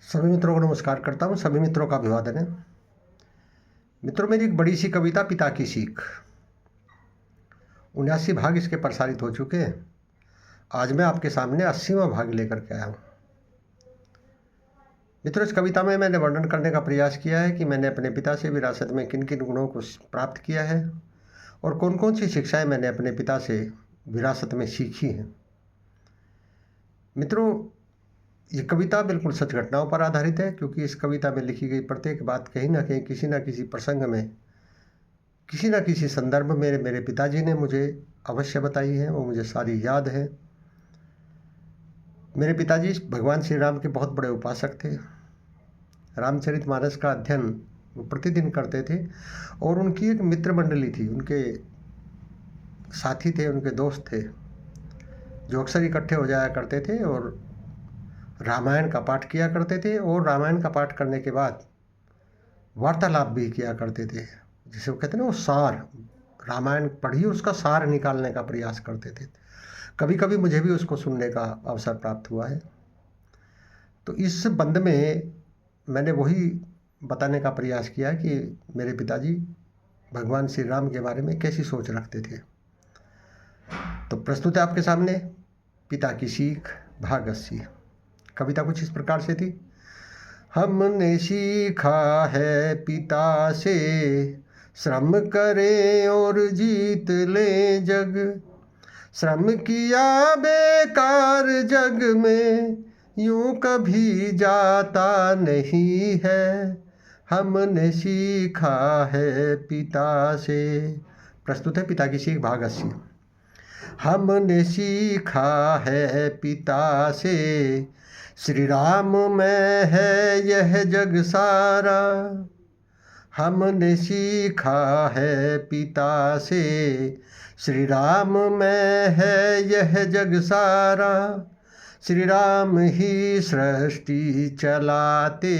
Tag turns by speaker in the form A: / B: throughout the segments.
A: सभी मित्रों को नमस्कार करता हूँ। सभी मित्रों का अभिवादन है। मित्रों, मेरी एक बड़ी सी कविता पिता की सीख 79 भाग इसके प्रसारित हो चुके हैं। आज मैं आपके सामने 80वां भाग लेकर के आया हूँ। मित्रों, इस कविता में मैंने वर्णन करने का प्रयास किया है कि मैंने अपने पिता से विरासत में किन किन गुणों को प्राप्त किया है और कौन कौन सी शिक्षाएं मैंने अपने पिता से विरासत में सीखी हैं। मित्रों, ये कविता बिल्कुल सच घटनाओं पर आधारित है, क्योंकि इस कविता में लिखी गई प्रत्येक बात कहीं ना कहीं किसी न किसी प्रसंग में, किसी न किसी संदर्भ में मेरे पिताजी ने मुझे अवश्य बताई है। वो मुझे सारी याद है। मेरे पिताजी भगवान श्री राम के बहुत बड़े उपासक थे। रामचरितमानस का अध्ययन वो प्रतिदिन करते थे और उनकी एक मित्र मंडली थी, उनके साथी थे, उनके दोस्त थे, जो अक्सर इकट्ठे हो जाया करते थे और रामायण का पाठ किया करते थे और रामायण का पाठ करने के बाद वार्तालाप भी किया करते थे, जिसे वो कहते हैं ना, वो सार, रामायण पढ़ी उसका सार निकालने का प्रयास करते थे। कभी कभी मुझे भी उसको सुनने का अवसर प्राप्त हुआ है। तो इस बंद में मैंने वही बताने का प्रयास किया कि मेरे पिताजी भगवान श्री राम के बारे में कैसी सोच रखते थे। तो प्रस्तुत है आपके सामने पिता की सीख भाग 80। कविता कुछ इस प्रकार से थी। हमने सीखा है पिता से, श्रम करें और जीत लें जग, श्रम किया बेकार जग में यूं कभी जाता नहीं है। हमने सीखा है पिता से। प्रस्तुत है पिता की सीख भाग 80। हमने सीखा है पिता से, श्री राम में है यह जग सारा। हमने सीखा है पिता से, श्री राम में है यह जग सारा। श्री राम ही सृष्टि चलाते,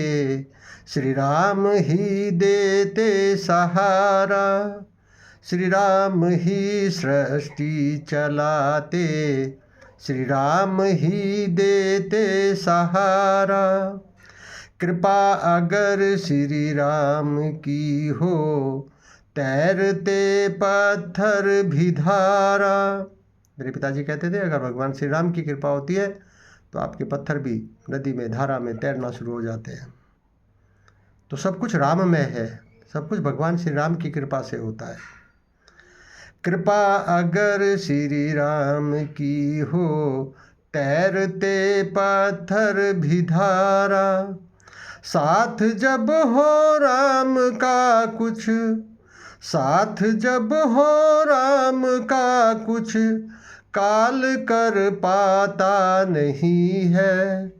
A: श्री राम ही देते सहारा। श्री राम ही सृष्टि चलाते, श्री राम ही देते सहारा। कृपा अगर श्री राम की हो, तैरते पत्थर भी धारा। मेरे पिताजी कहते थे, अगर भगवान श्री राम की कृपा होती है तो आपके पत्थर भी नदी में, धारा में तैरना शुरू हो जाते हैं। तो सब कुछ राम में है, सब कुछ भगवान श्री राम की कृपा से होता है। कृपा अगर श्री राम की हो, तैरते पत्थर भी धारा। साथ जब हो राम का कुछ, साथ जब हो राम का कुछ, काल कर पाता नहीं है।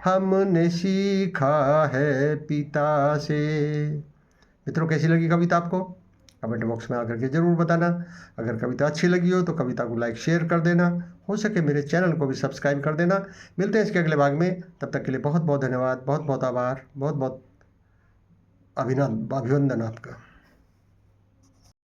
A: हमने सीखा है पिता से। मित्रों, कैसी लगी कविता आपको? कमेंट बॉक्स में आकर के ज़रूर बताना। अगर कविता अच्छी लगी हो तो कविता को लाइक शेयर कर देना, हो सके मेरे चैनल को भी सब्सक्राइब कर देना। मिलते हैं इसके अगले भाग में। तब तक के लिए बहुत बहुत धन्यवाद, बहुत बहुत आभार, बहुत बहुत अभिनंदन आपका।